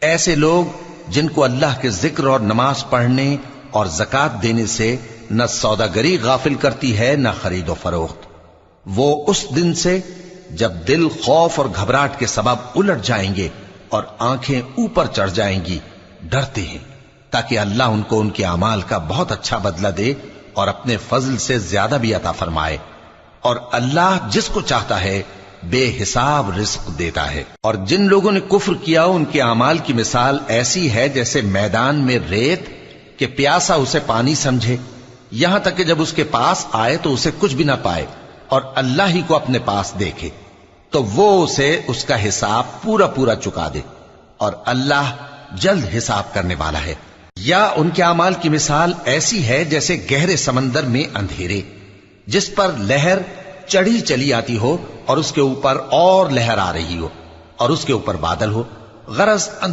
ایسے لوگ جن کو اللہ کے ذکر اور نماز پڑھنے اور زکات دینے سے نہ سوداگری غافل کرتی ہے نہ خرید و فروخت، وہ اس دن سے جب دل خوف اور گھبراہٹ کے سبب الٹ جائیں گے اور آنکھیں اوپر چڑھ جائیں گی ڈرتے ہیں، تاکہ اللہ ان کو ان کے اعمال کا بہت اچھا بدلہ دے اور اپنے فضل سے زیادہ بھی عطا فرمائے، اور اللہ جس کو چاہتا ہے بے حساب رزق دیتا ہے۔ اور جن لوگوں نے کفر کیا ان کے اعمال کی مثال ایسی ہے جیسے میدان میں ریت کہ پیاسا اسے پانی سمجھے، یہاں تک کہ جب اس کے پاس آئے تو اسے کچھ بھی نہ پائے اور اللہ ہی کو اپنے پاس دیکھے تو وہ اسے اس کا حساب پورا پورا چکا دے، اور اللہ جلد حساب کرنے والا ہے۔ یا ان کے اعمال کی مثال ایسی ہے جیسے گہرے سمندر میں اندھیرے جس پر لہر چڑھی چلی آتی ہو اور اس کے اوپر اور لہر آ رہی ہو اور اس کے اوپر بادل ہو، غرض